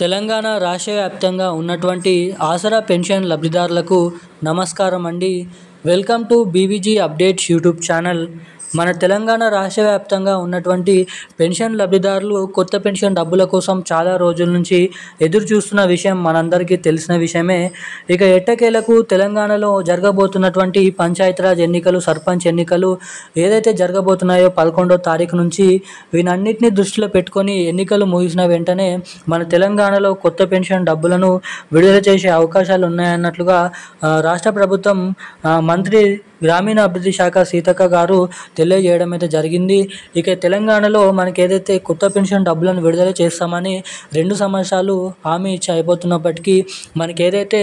తెలంగాణ రాష్ట్ర వ్యాప్తంగా ఉన్నటువంటి ఆసరా పెన్షన్ లబ్ధిదారులకు నమస్కారం అండి. Welcome to BVG updates YouTube channel. మన తెలంగాణ రాష్ట్ర వ్యాప్తంగా ఉన్నటువంటి పెన్షన్ లబ్ధిదారులు కొత్త పెన్షన్ డబ్బుల కోసం చాలా రోజుల నుంచి ఎదురు చూస్తున్న విషయం మనందరికీ తెలిసిన విషయమే. ఇక ఎట్టకేలకు తెలంగాణలో జరగబోతున్నటువంటి పంచాయతీరాజ్ ఎన్నికలు, సర్పంచ్ ఎన్నికలు ఏదైతే జరగబోతున్నాయో 11వ తారీఖు నుంచి, వీనన్నిటిని దృష్టిలో పెట్టుకొని ఎన్నికలు ముగిసిన వెంటనే మన తెలంగాణలో కొత్త పెన్షన్ డబ్బులను విడుదల చేసే అవకాశాలు ఉన్నాయన్నట్లుగా రాష్ట్ర ప్రభుత్వం మంత్రి గ్రామీణ అభివృద్ధి శాఖ సీతక్క గారు తెలియజేయడం అయితే జరిగింది. ఇక తెలంగాణలో మనకి ఏదైతే కొత్త పెన్షన్ డబ్బులను విడుదల చేస్తామని 2 సంవత్సరాలు హామీ ఇచ్చి అయిపోతున్నప్పటికీ మనకి ఏదైతే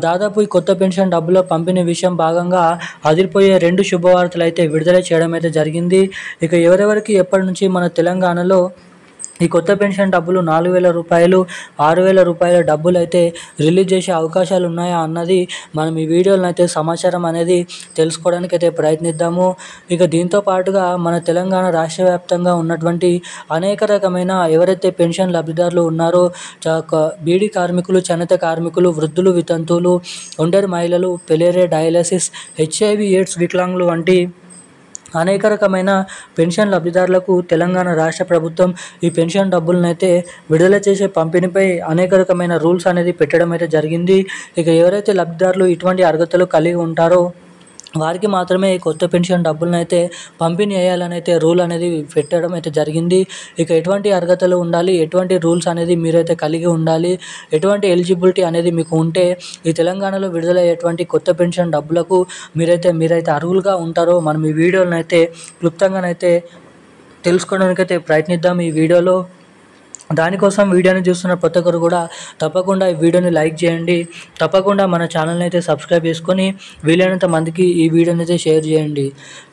దాదాపు ఈ కొత్త పెన్షన్ డబ్బుల పంపిణీ విషయం భాగంగా అదిరిపోయే 2 శుభవార్తలు అయితే విడుదల చేయడం అయితే జరిగింది. ఇక ఎవరెవరికి ఎప్పటి నుంచి మన తెలంగాణలో ఈ కొత్త పెన్షన్ డబ్బులు 4,000 రూపాయలు, 6,000 రూపాయల డబ్బులు అయితే రిలీజ్ చేసే అవకాశాలు ఉన్నాయా అన్నది మనం ఈ వీడియోలో అయితే సమాచారం అనేది తెలుసుకోవడానికి అయితే ప్రయత్నిద్దాము. ఇక దీంతో పాటుగా మన తెలంగాణ రాష్ట్ర వ్యాప్తంగా ఉన్నటువంటి అనేక రకమైన ఎవరైతే పెన్షన్ లబ్ధిదారులు ఉన్నారో, బీడీ కార్మికులు, చేనేత కార్మికులు, వృద్ధులు, వితంతువులు, ఒంటరి మహిళలు, పెలేరియా డయాలసిస్, హెచ్ఐవి ఎయిడ్స్ వికలాంగులు వంటి అనేక రకమైన పెన్షన్ లబ్ధిదారులకు తెలంగాణ రాష్ట్ర ప్రభుత్వం ఈ పెన్షన్ డబ్బులను అయితే విడుదల చేసే పంపిణీపై అనేక రకమైన రూల్స్ అనేది పెట్టడం అయితే జరిగింది. ఇక ఎవరైతే లబ్ధిదారులు ఇటువంటి అర్హతలు కలిగి ఉంటారో వారికి మాత్రమే ఈ కొత్త పెన్షన్ డబ్బులను అయితే పంపిణీ చేయాలని అయితే రూల్ అనేది పెట్టడం అయితే జరిగింది. ఇక ఎటువంటి అర్హతలు ఉండాలి, ఎటువంటి రూల్స్ అనేది మీరైతే కలిగి ఉండాలి, ఎటువంటి ఎలిజిబిలిటీ అనేది మీకు ఉంటే ఈ తెలంగాణలో విడుదలయ్యేటువంటి కొత్త పెన్షన్ డబ్బులకు మీరైతే అర్హులుగా ఉంటారో మనం ఈ వీడియోలను అయితే క్లుప్తంగానైతే తెలుసుకోవడానికైతే ప్రయత్నిద్దాం ఈ వీడియోలో. దానికోసం వీడియోని చూస్తున్న ప్రతి ఒక్కరు కూడా తప్పకుండా ఈ వీడియోని లైక్ చేయండి. తప్పకుండా మన ఛానల్ని అయితే సబ్స్క్రైబ్ చేసుకొని వీలైనంత మందికి ఈ వీడియోని అయితే షేర్ చేయండి.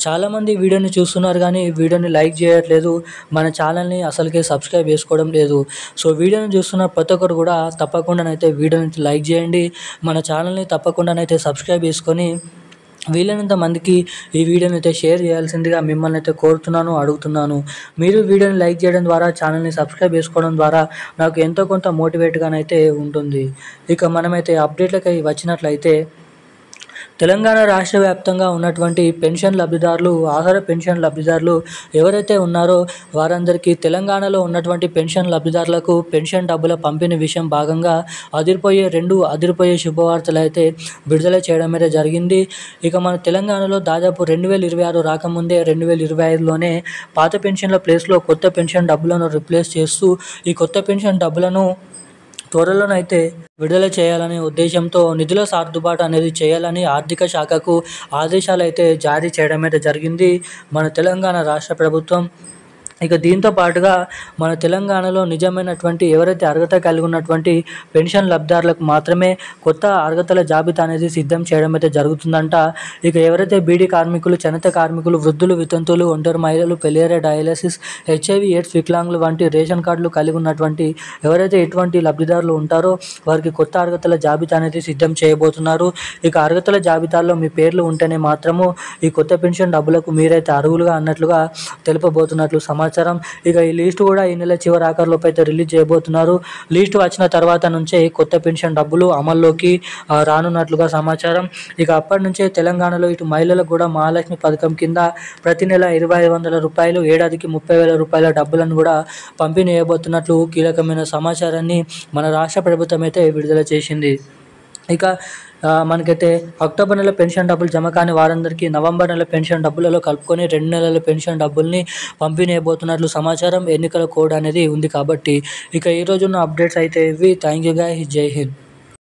చాలామంది వీడియోని చూస్తున్నారు కానీ వీడియోని లైక్ చేయట్లేదు, మన ఛానల్ని అసలుకే సబ్స్క్రైబ్ చేసుకోవడం లేదు. సో వీడియోని చూస్తున్న ప్రతి ఒక్కరు కూడా తప్పకుండానైతే వీడియోని లైక్ చేయండి, మన ఛానల్ని తప్పకుండానైతే సబ్స్క్రైబ్ చేసుకొని వీలైనంత మందికి ఈ వీడియోని అయితే షేర్ చేయాల్సిందిగా మిమ్మల్ని అయితే కోరుతున్నాను, అడుగుతున్నాను. మీరు వీడియోని లైక్ చేయడం ద్వారా, ఛానల్ని సబ్స్క్రైబ్ చేసుకోవడం ద్వారా నాకు ఎంతో కొంత మోటివేట్గానైతే ఉంటుంది. ఇక మనమైతే అప్డేట్లకి వచ్చినట్లయితే తెలంగాణ రాష్ట్ర వ్యాప్తంగా ఉన్నటువంటి పెన్షన్ లబ్ధిదారులు, ఆసరా పెన్షన్ లబ్ధిదారులు ఎవరైతే ఉన్నారో వారందరికీ తెలంగాణలో ఉన్నటువంటి పెన్షన్ లబ్ధిదారులకు పెన్షన్ డబ్బుల పంపిణీ విషయం భాగంగా అదిరిపోయే శుభవార్తలు అయితే విడుదల చేయడం అయితే జరిగింది. ఇక మన తెలంగాణలో దాదాపు 2026 రాకముందే 2025లోనే పాత పెన్షన్ల ప్లేస్లో కొత్త పెన్షన్ డబ్బులను రిప్లేస్ చేస్తూ ఈ కొత్త పెన్షన్ డబ్బులను త్వరలోనైతే విడుదల చేయాలనే ఉద్దేశంతో నిధుల సర్దుబాటు అనేది చేయాలని ఆర్థిక శాఖకు ఆదేశాలు అయితే జారీ చేయడం అయితే జరిగింది మన తెలంగాణ రాష్ట్ర ప్రభుత్వం. ఇక దీంతో పాటుగా మన తెలంగాణలో నిజమైనటువంటి ఎవరైతే అర్హత కలిగి ఉన్నటువంటి పెన్షన్ లబ్ధిదారులకు మాత్రమే కొత్త అర్హతల జాబితా అనేది సిద్ధం చేయడం అయితే జరుగుతుందంట. ఇక ఎవరైతే బీడీ కార్మికులు, చేనేత కార్మికులు, వృద్ధులు, వితంతువులు, ఒంటరి మహిళలు, పెలేరియా డయాలసిస్, హెచ్ఐవి ఎయిడ్స్ వికలాంగులు వంటి రేషన్ కార్డులు కలిగి ఉన్నటువంటి ఎవరైతే ఇటువంటి లబ్ధిదారులు ఉంటారో వారికి కొత్త అర్హతల జాబితా అనేది సిద్ధం చేయబోతున్నారు. ఇక అర్హతల జాబితాలో మీ పేర్లు ఉంటేనే మాత్రము ఈ కొత్త పెన్షన్ డబ్బులకు మీరైతే అర్హులుగా అన్నట్లుగా తెలుపబోతున్నట్లు సమాచారం. ఇక ఈ లిస్ట్ కూడా ఈ నెల చివరి ఆఖరిలోపు అయితే రిలీజ్ చేయబోతున్నారు. లిస్ట్ వచ్చిన తర్వాత నుంచే కొత్త పెన్షన్ డబ్బులు అమల్లోకి రానున్నట్లుగా సమాచారం. ఇక అప్పటి నుంచే తెలంగాణలో ఇటు మహిళలకు కూడా మహాలక్ష్మి పథకం కింద ప్రతి నెల 2,500 రూపాయలు, ఏడాదికి 30,000 రూపాయల డబ్బులను కూడా పంపిణీ చేయబోతున్నట్లు కీలకమైన సమాచారాన్ని మన రాష్ట్ర ప్రభుత్వం అయితే విడుదల చేసింది. ఇక మనకైతే అక్టోబర్ నెల పెన్షన్ డబ్బులు జమ కాని వారందరికీ నవంబర్ నెల పెన్షన్ డబ్బులలో కలుపుకొని 2 నెలల పెన్షన్ డబ్బుల్ని పంపిణీ అయిపోతున్నట్లు సమాచారం. ఎన్నికల కోడ్ అనేది ఉంది కాబట్టి. ఇక ఈరోజున్న అప్డేట్స్ అయితే ఇవి. Thank you guys. జై హింద్.